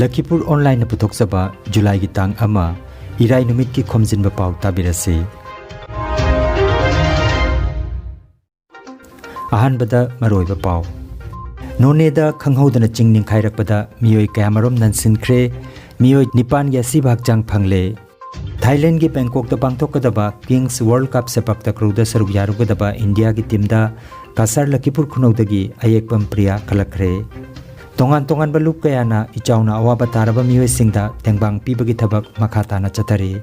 Lakhipuronline puthokchaba July gi tang ama irai numit ki Khomjinba Pao tabirasi. Ahanbada maroiba pau. Noneda khanghodana chingning khairakpada miyoi kayamarom nansinkre miyoi nipan gi asibak jang phangle. Thailand gi Bangkok da pangthokadaba Kings World Cup sepak takraw da saruk yarugadaba India gi team da kasar Lakhipur khunodagi ayekpam priya kalakre. Tongan balup kayana ichauna awaba taraba miyoi singda tengbang pibagi thabak makhatana chatari.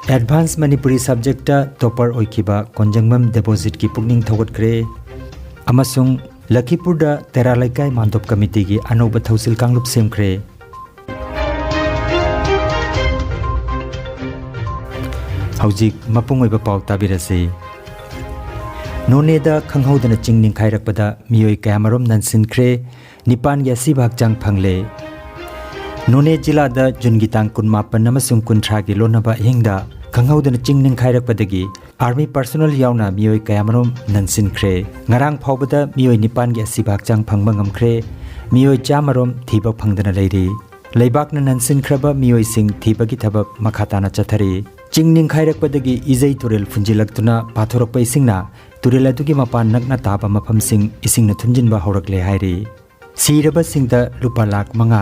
Advanced Manipuri subject da topper oikiba Khomjinba deposit ki pukning thogotkre. Amasung Lakhipur da Teralaikai Mandop Committee gi anoba thausil kanglup semkre. Haujik mapungoiba pau tabirase. Noneda khanghodana chingning khairakpada miyoi kayamarom nansinkre nipan ya sibak jang phangle. None jila da jungitang kunmapan namasung kuntra gi lonaba hingda khanghodana chingning khairakpadagi army personnel yauna miyoi kayamarom nansinkre. Ngarang phawbada miyoi nipan gi sibak jang phangba ngamkre miyoi chamarom thiba phangdana leiri. Leibakna nansinkraba miyoi sing thibagi thabak makhatana chathari. Chingning khairakpadagi izai turel funjilaktuna pathorakpa isingna turel adugi mapan nakna taba mafam sing isingna thunjinba horakle hairi. Siraba singda lupa lak manga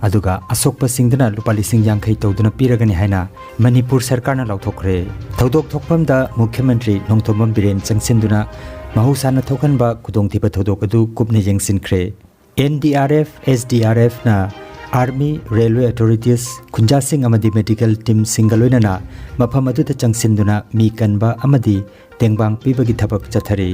aduga asokpa singdana lupa lising yangkhai tawduna piragani haina Manipur sarkarna lauthokre. Thodok thokpamda Mukhyamantri Nongthombam Biren changsinduna mahusana thokanba kudongthiba thodok adu kupne jengsinkre. NDRF SDRF na Army Railway Authorities Khunjasing amadi medical team singaloinana mafam aduda changsinduna mi kanba amadi tengbang pibagi thabak chathari.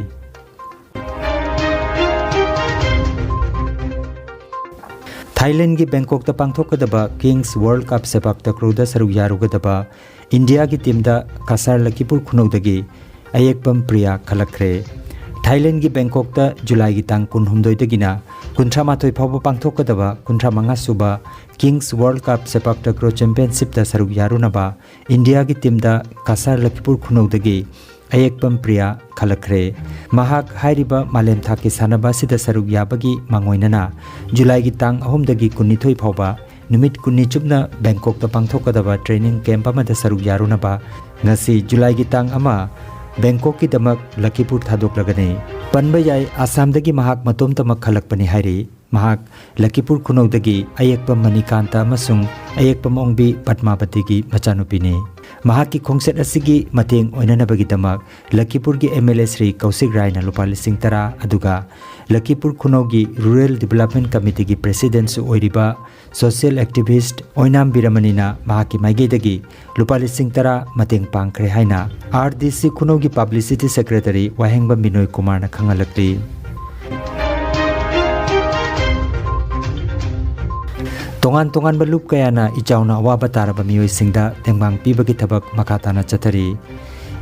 Thailand gi Bangkok da pangthokadaba Kings World Cup sepak takraw da saruk yarugadaba India gi team da kasar Lakhipur khunodagi ayekpam priya khalakre. Thailand gi Bangkok da July gi tang 18 dagina 38 phawba pangthokadaba 35 suba Kings World Cup sepak takraw championship da saruk yarunaba India gi team da kasar Lakhipur khunodagi ayekpam priya khalakre. Mahak hairiba malem thaki sanaba sida saruk yabagi mangoinana July gi tang 3 dagi 19 phawba numit 19 chupna Bangkok da pangthokadaba training camp amada saruk yarunaba ngasi July gi tang ama Bangkok ki damak Lakhipur thadoklagani. Panba yai Assam dagi mahak matom tamak khalakpani hairi. Mahak Lakhipur khunodagi ayekpam Manikanta amasung ayekpam ongbi Padmavati gi machanupini. Mahak ki khongset asigi mateng oinanabagi damak Lakhipur gi MLA Sri Kausik Rai na lupa lising tara aduga Lakhipur Khunogi Rural Development Committee gi President su oiriba social activist Oinam Biramanina mahak ki maigedagi lupa lising tara mateng pangkre haina RDC Khunogi Publicity Secretary Wahengba Binoy Kumar na khangalakli. Tongan balup kayana ichauna awaba taraba miyoi singda tengbang pibagi thabak makhatana chathari.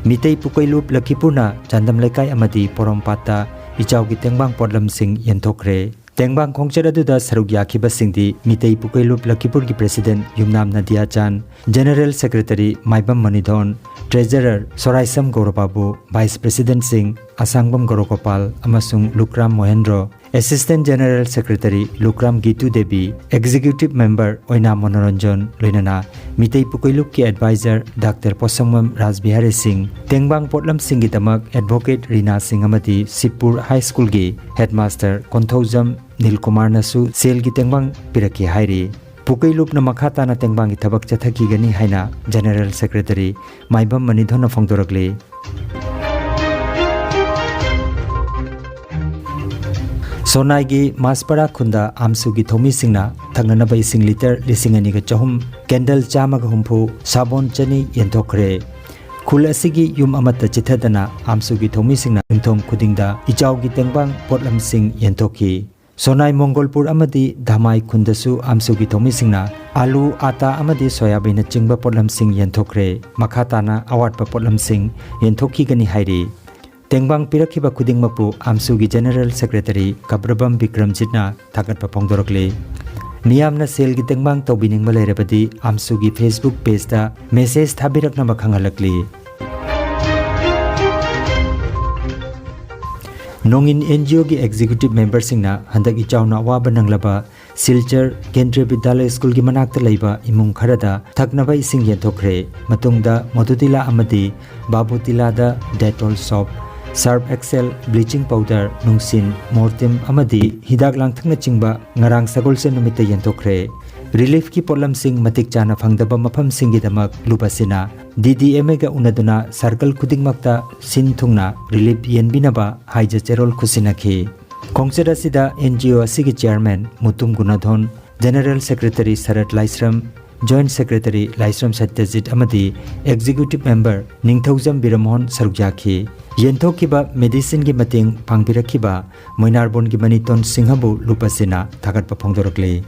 Mitei pukailup Lakhipurna Chandam Laikai amadi Porompata ichaugi tengbang podlam sing yenthokre. Tengbang khongchat aduda saruk yakhiba singdi Mitei pukailup Lakhipur gi President Yumnam Nadia Chan, General Secretary Maibam Manidhon, Treasurer Soraisam Gaurababu, Vice President Singh Asangbam Gaurokopal amasung Lukram Mohendro, Assistant General Secretary Lukram Gitu Devi, Executive Member Oina Monoranjan Loinana, Mitei Pukailup ki Advisor Dr. Posangmam Rajbihari Singh, Tengbang Potlam Singh gi damak Advocate Rina Singh amadi Sipur High School gi Headmaster Konthaujam Nilkumar nasu sel gi tengbang piraki hairi. Pukailup na makhata na tengbang gi thabak chathaki gani haina General Secretary Maibam Manidhon na phongdorakle. Sonai gi Maspara khunda amsu gi thomi singna thanganaba ising liter lising ani ga chahum candle chama ga humpu sabon chani yenthokre. Khul asigi yum amata chithadana amsu gi thomi singna thong khudingda ichau gi tengbang potlam sing yenthoki. Sonai Mongolpur amadi Dhamai khundasu amsu gi thomi singna alu ata amadi soyabin chingba potlam sing yenthokre. Makhatana awat pa potlam sing yenthoki gani hairi. Tengbang pirakhiba khudingmapu amsu gi General Secretary Kabrabam Bikramjitna thagatpa phongdorakle. Miyamna sel gi tengbang tawbiningba leirabadi amsu gi Facebook page da message thabirakna makhangalakli. Nongin NGO gi executive member singna handak ichauna waba nanglaba Silchar Kendriya Vidyalaya School gi manakta leiba imung kharada thaknaba ising yenthokre matungda Madhutila amadi Babutila da Dettol soap Surf Excel bleaching powder nungsin mortem amadi hidak langthangna chingba ngarang sagolse numita yenthokre Relief ki polam sing matik chana phangdaba mafam singi damak lupasina DDMA ga unaduna circle khudingmakta sin thungna relief yenbinaba haija cherol khusinakhi Khongchada sida NGO asigi chairman Mutum Gunadhon General Secretary Sarat Laisram Joint Secretary Laisram Satyajit amadi Executive Member Ningthaujam Biramon Sarukjakhi Yenthokiba medicine gi mating phangbirakhiba Moinarbon gi Maniton Singhabu lupasina thagatpa phongdorakle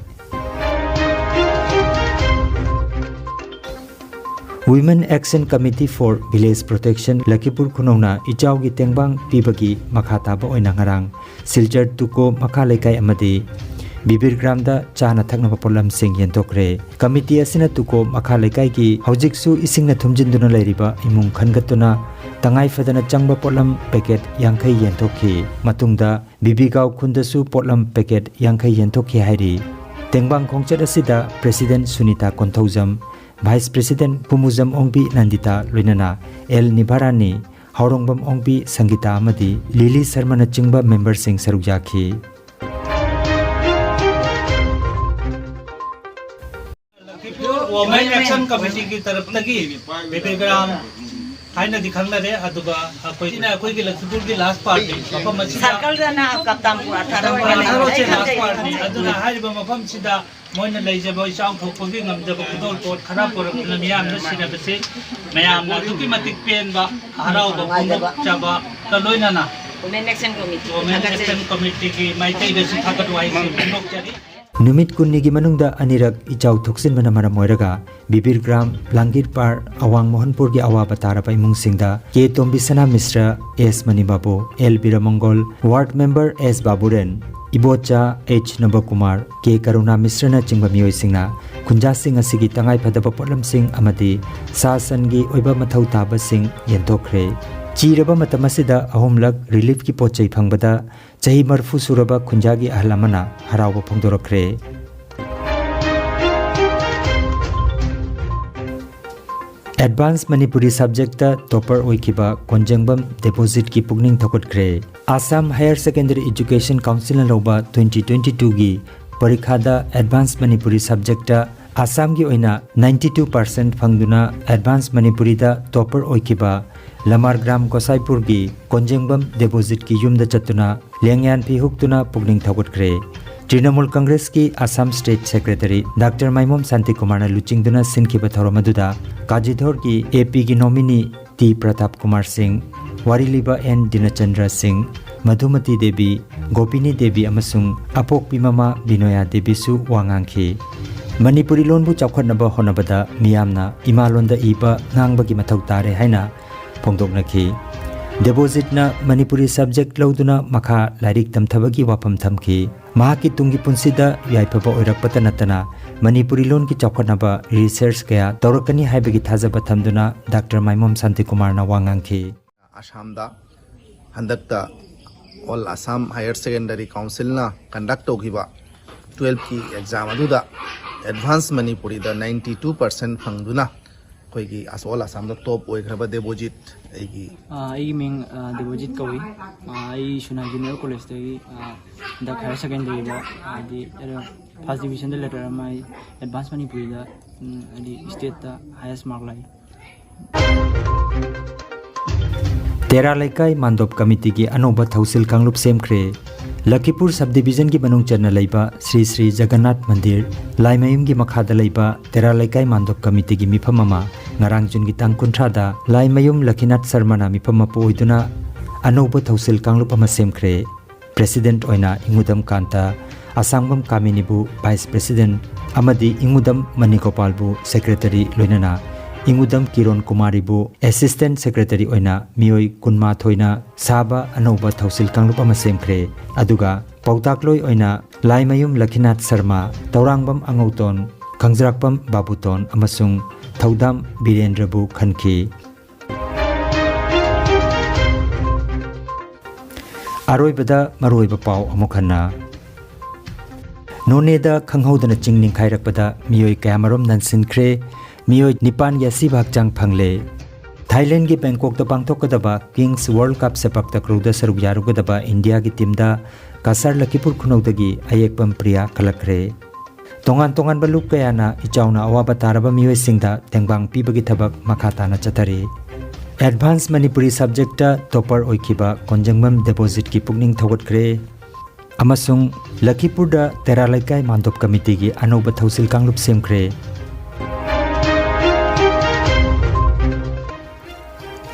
Women Action Committee for Village Protection Lakhipur Khunongna Ichau gi tengbang pibagi makhata ba oina ngarang Silchar Tuko makha lekai amadi Bibir Gramda chana thakna polam sing yentokre committee asina Tuko makha lekai gi hojiksu isingna thumjinduna leiriba imung khangatuna tangai fadana changba polam packet yankhai yentokhi matungda Bibigau khundasu polam packet yankhai yentokhi hairi tengbang khongchat asida President Sunita Konthaujam Vice President Pumuzam Ongbi Nandita Loinana L Nibarani Haurongbam Ongbi Sangita Amadi Lily Sarmana Chingba member sing Sarukjakhi Women Action Committee की तरफ लगी बेबीग्राम हाइना दिखंगना रे अदुगा कोई ना कोई की लखीपुर की last party मफम मछी सर्कल जना कप्तानपुर 18 से लास्ट पार्टी अदुना हाइबा मफम सिदा Moina लेजबो इचाउ थोकपगी ngamjaba kudol pot khara porapna miyam na sinabase mayam na duki matik penba harau ba punduk chaba taloina na Women Action Committee Women Action Committee की माइtai दे सिथाकत वाइ से punduk chari Numit kunni gi manungda anirak ichau thoksin bana maram moiraga Bibir Gram Langir Par Awang Mohanpur gi awa batara pa imung singda K Tombisana Misra S Manibabu L Biramongol Ward Member S Baburen Ibocha H Nabakumar K Karuna Misra na chingba miyoi singna Khunja sing asigi tangai phadaba polam sing amadi sasan gi oiba mathau taba sing yentokre Chiraba matamasida ahomlak relief ki pochai phangbada chahi marfu suraba khunjagi ahlamana harawa phongdorakre Advanced Manipuri subject ta topper oikiba Khomjinba deposit ki pugning thokotkre Assam Higher Secondary Education Council na loba 2022 gi parikha da Advanced Manipuri subject ta Assam gi oina 92% phangduna Advanced Manipuri da topper oikiba Lamar Gram Gosaipur gi Khomjinba deposit ki yumda chatuna lengyan phi huktuna pugning thokotkre Trinamool Congress ki Assam State Secretary Dr. Maimom Santi Kumar na luchingduna sinkiba thoromaduda Kajidhor ki AP ki nominee T Pratap Kumar Singh Wariliba N Dinachandra Singh Madhumati Devi Gopini Devi amasung Apokpi Mama Binoya Devi su wangangki Manipuri lonbu chawkhatnaba honabada miyamna imalonda iba ngangbagi mathau tare haina phongdoknaki Deposit na Manipuri subject lauduna makha lairik tamthabagi wapam thamki mahaki tungi punsida yaipaba oirakpata natana Manipuri lon ki chawkhatnaba research kaya tawrakani haibagi thajaba thamduna Dr. Maimom Santi Kumar na wangangki Assamda handakta All Assam Higher Secondary Council na conduct togiba 12 ki exam aduda Advanced Manipuri da 92% phangduna koigi All Assam da top oigraba deposit aigi ai ming deposit kawi ai Shuna Junior College da the higher secondary da di first division da letter mai Advanced Manipuri da di state da highest mark lai Tera Laikai Mandop Committee ki Anoba Thausil Kanglup Semkre Lakhipur Subdivision ki Banung Charna Laiba Sri Sri Jagannath Mandir Laimayum ki Makhada Laiba Tera Laikai Mandop Committee ki Miphamama Ngarang Jun ki Tang Kuntrada Laimayum Lakhinath Sarmana Miphamma Poiduna Anoba Thausil Kanglup ama Semkre President Oina Ingudam Kanta Asangbam Kaminibu Vice President Amadi Ingudam Manikopalbu Secretary Loinana Ingudam Kiron Kumaribu Assistant Secretary Oina Mioi Kunma Thoina Saba Anoba Thausil Kanglup ama Semkre Aduga Pautakloi Oina Laimayum Lakhinath Sarma Taurangbam Angauton Khangzrakpam Babuton amasung Thaudam Birendrabu Khanki Aroibada Maroiba Pao Amokhanna नोनेदा खंगहोदना चिंग निंखाइरकपदा मियोय कयामरोम ननसिनख्रे मियोय निपान गी असिब हकचांग फंगले Thailand की Bangkok द पांगथोकदबा King's World Cup sepak takraw saruk yarugdaba India की टीम दा kasar Lakhipuronline khunodagi ayekpam priya khalakre tongan tongan baluk kayana ichauna awaba taraba miyoy singda tengbang pibagi thabak makhatana chatare advanced Manipuri subject ta topper oikiba konjangbam deposit ki pukning thogotkre amasung Lakhipur da teralaikai mandop committee gi anoba thausil kanglup semkre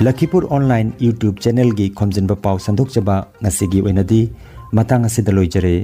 Lakhipuronline YouTube channel gi Khomjinba Pao sandok chaba ngasigi oinadi matang asidaloijare